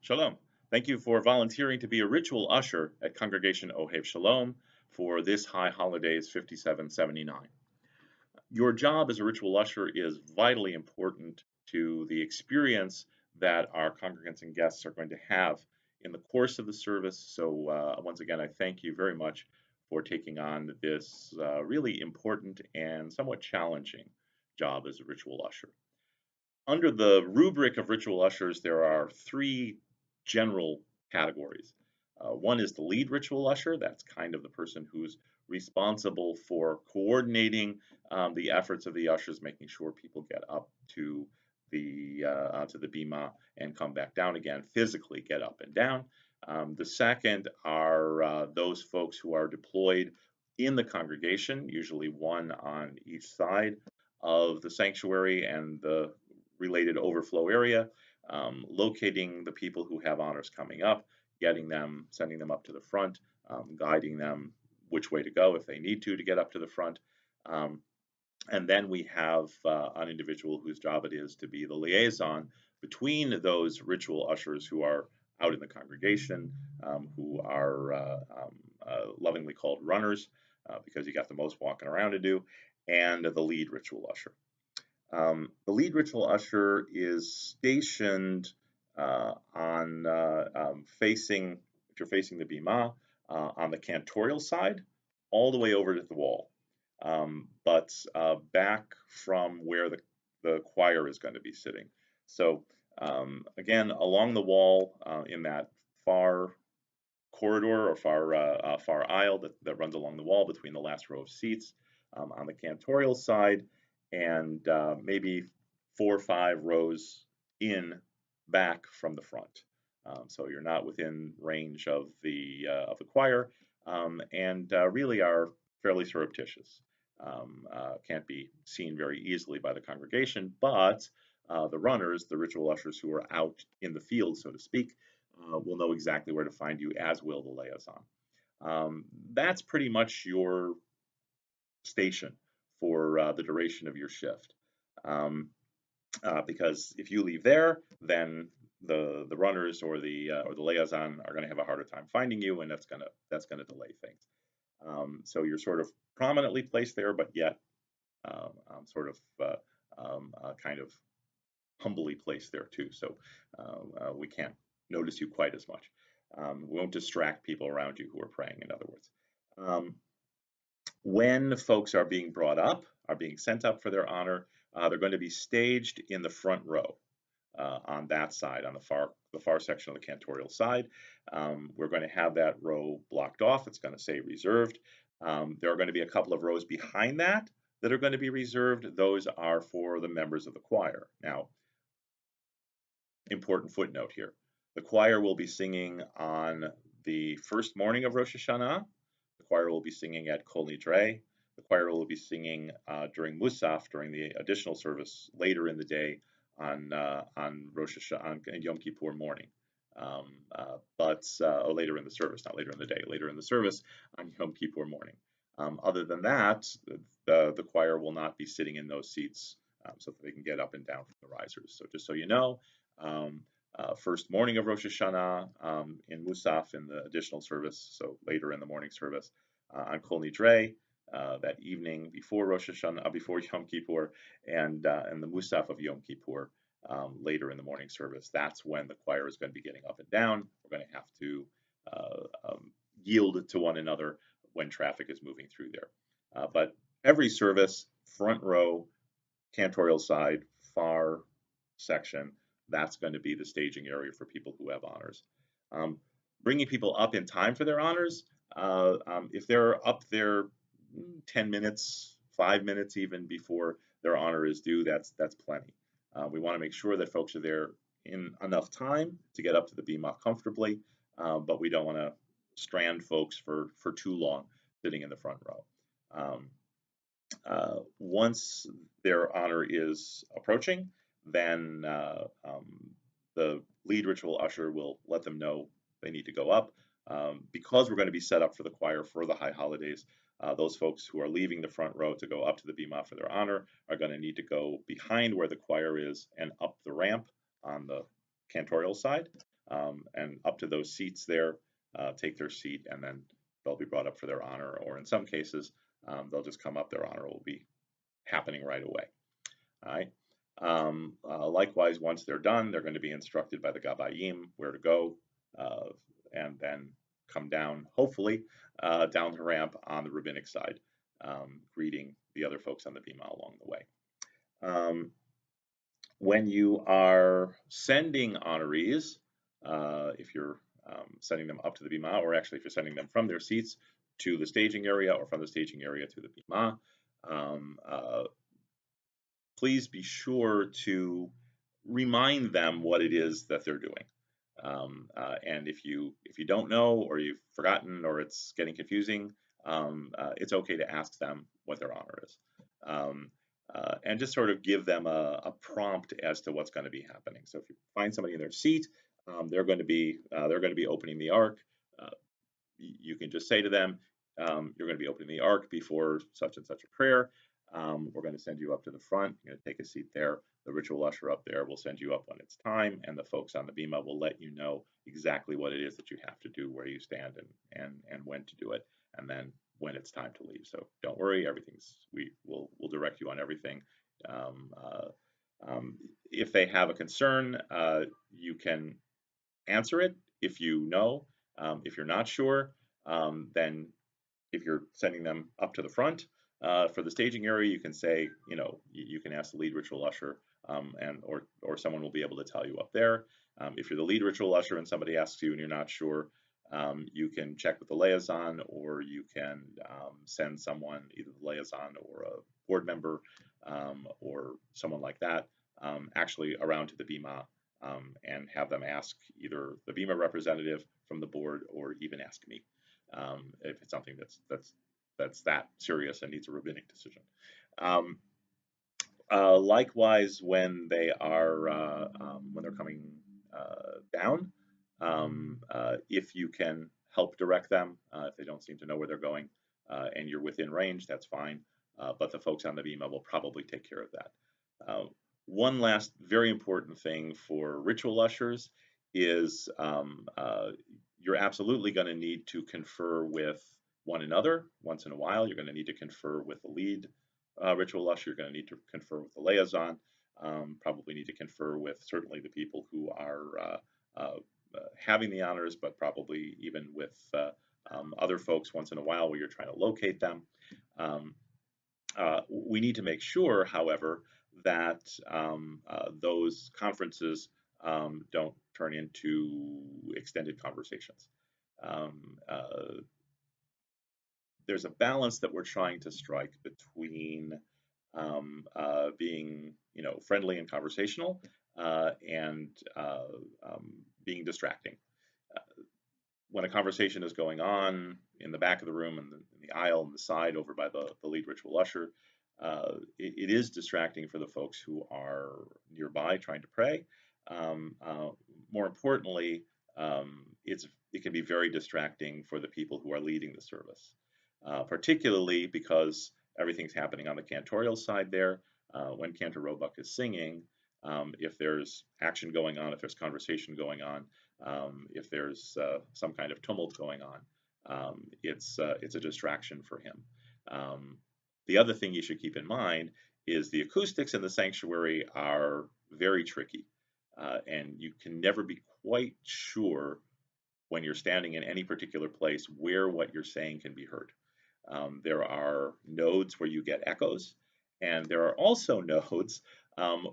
Shalom. Thank you for volunteering to be a ritual usher at Congregation Ohev Shalom for this High Holidays 5779. Your job as a ritual usher is vitally important to the experience that our congregants and guests are going to have in the course of the service. So once again, I thank you very much for taking on this really important and somewhat challenging job as a ritual usher. Under the rubric of ritual ushers, there are three general categories. One is the lead ritual usher. That's kind of the person who's responsible for coordinating the efforts of the ushers, making sure people get up to the bima and come back down again, physically get up and down. The second are those folks who are deployed in the congregation, usually one on each side of the sanctuary and the related overflow area, locating the people who have honors coming up, getting them, sending them up to the front, guiding them which way to go if they need to get up to the front. And then we have an individual whose job it is to be the liaison between those ritual ushers who are out in the congregation, who are lovingly called runners, because you got the most walking around to do, and the lead ritual usher. The lead ritual usher is stationed facing, if you're facing the bima, on the cantorial side, all the way over to the wall, but back from where the choir is going to be sitting. So again, along the wall in that far corridor or far aisle that runs along the wall between the last row of seats on the cantorial side, and maybe 4 or 5 rows in back from the front. So you're not within range of the choir, and really are fairly surreptitious. Can't be seen very easily by the congregation, but the runners, the ritual ushers who are out in the field, so to speak, will know exactly where to find you, as will the liaison. That's pretty much your station for the duration of your shift, because if you leave there, then the runners or the liaison are going to have a harder time finding you, and that's gonna delay things. So you're sort of prominently placed there, but yet sort of kind of humbly placed there too. So we can't notice you quite as much. We won't distract people around you who are praying, in other words. When folks are being brought up, are being sent up for their honor, they're going to be staged in the front row on that side, on the far section of the cantorial side. We're going to have that row blocked off. It's going to say reserved. There are going to be a couple of rows behind that are going to be reserved. Those are for the members of the choir. Now, important footnote here. The choir will be singing on the first morning of Rosh Hashanah. The choir will be singing at Kol Nidre. The choir will be singing during Musaf, during the additional service later in the day on Rosh Hashanah, on Yom Kippur morning. Or later in the service, not later in the day, later in the service on Yom Kippur morning. Other than that, the choir will not be sitting in those seats so that they can get up and down from the risers. So just so you know, first morning of Rosh Hashanah in Musaf in the additional service, so later in the morning service on Kol Nidre, that evening before Rosh Hashanah, before Yom Kippur, and the Musaf of Yom Kippur later in the morning service. That's when the choir is going to be getting up and down. We're going to have to yield to one another when traffic is moving through there. But every service, front row, cantorial side, far section, that's going to be the staging area for people who have honors. Bringing people up in time for their honors, if they're up there 10 minutes, 5 minutes even before their honor is due, that's plenty. We want to make sure that folks are there in enough time to get up to the bima comfortably, but we don't want to strand folks for too long sitting in the front row. Once their honor is approaching, then the lead ritual usher will let them know they need to go up. Because we're going to be set up for the choir for the high holidays, those folks who are leaving the front row to go up to the bima for their honor are going to need to go behind where the choir is and up the ramp on the cantorial side. and up to those seats there, take their seat, and then they'll be brought up for their honor, or in some cases, they'll just come up. Their honor will be happening right away. All right. Likewise, once they're done, they're going to be instructed by the Gabayim where to go, and then come down, hopefully, down the ramp on the rabbinic side, greeting the other folks on the bima along the way. When you are sending honorees, if you're sending them up to the bima, or actually if you're sending them from their seats to the staging area or from the staging area to the bima, please be sure to remind them what it is that they're doing. And if you don't know, or you've forgotten, or it's getting confusing, it's okay to ask them what their honor is, and just sort of give them a prompt as to what's going to be happening. So if you find somebody in their seat, they're going to be opening the ark. You can just say to them, you're going to be opening the ark before such and such a prayer. We're going to send you up to the front. You're going to take a seat there. The ritual usher up there will send you up when it's time, and the folks on the bima will let you know exactly what it is that you have to do, where you stand, and when to do it, and then when it's time to leave. So don't worry, we'll direct you on everything. If they have a concern, you can answer it if you know. If you're not sure, then if you're sending them up to the front for the staging area, you can say, you can ask the lead ritual usher, or someone will be able to tell you up there. If you're the lead ritual usher and somebody asks you and you're not sure, you can check with the liaison, or you can send someone, either the liaison or a board member, or someone like that, actually around to the bima, and have them ask either the bima representative from the board, or even ask me, if it's something that's that serious and needs a rabbinic decision. Likewise, when they're coming down, if you can help direct them, if they don't seem to know where they're going, and you're within range, that's fine. But the folks on the bima will probably take care of that. One last very important thing for ritual ushers is, you're absolutely going to need to confer with one another once in a while. You're going to need to confer with the lead ritual usher. You're going to need to confer with the liaison. Probably need to confer with certainly the people who are having the honors, but probably even with other folks once in a while where you're trying to locate them. We need to make sure, however, that those conferences don't turn into extended conversations. There's a balance that we're trying to strike between being, friendly and conversational, and being distracting. When a conversation is going on in the back of the room, in the aisle, on the side over by the lead ritual usher, it is distracting for the folks who are nearby trying to pray. More importantly, it can be very distracting for the people who are leading the service, particularly because everything's happening on the cantorial side there. When Cantor Roebuck is singing, if there's action going on, if there's conversation going on, if there's some kind of tumult going on, it's a distraction for him. The other thing you should keep in mind is the acoustics in the sanctuary are very tricky, and you can never be quite sure when you're standing in any particular place where what you're saying can be heard. There are nodes where you get echoes, and there are also nodes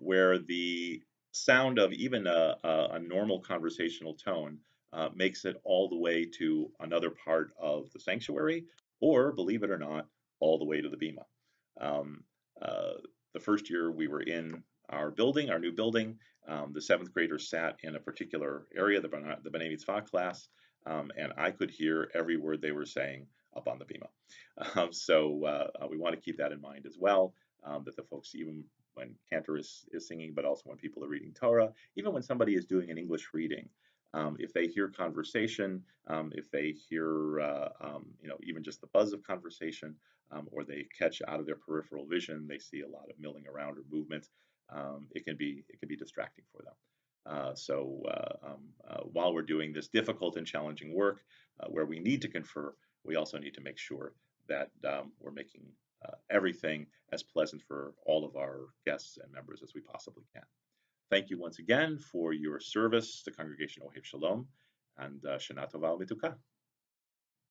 where the sound of even a normal conversational tone makes it all the way to another part of the sanctuary, or, believe it or not, all the way to the bima. The first year we were in our building, our new building, the 7th graders sat in a particular area, the B'nai Mitzvah class, and I could hear every word they were saying up on the bima. So we want to keep that in mind as well, that the folks, even when Cantor is singing, but also when people are reading Torah, even when somebody is doing an English reading, if they hear conversation, if they hear even just the buzz of conversation, or they catch out of their peripheral vision, they see a lot of milling around or movement, it can be distracting for them. While we're doing this difficult and challenging work, where we need to confer, we also need to make sure that we're making everything as pleasant for all of our guests and members as we possibly can. Thank you once again for your service to Congregation Ohev Shalom, and Shana Tova Mituka.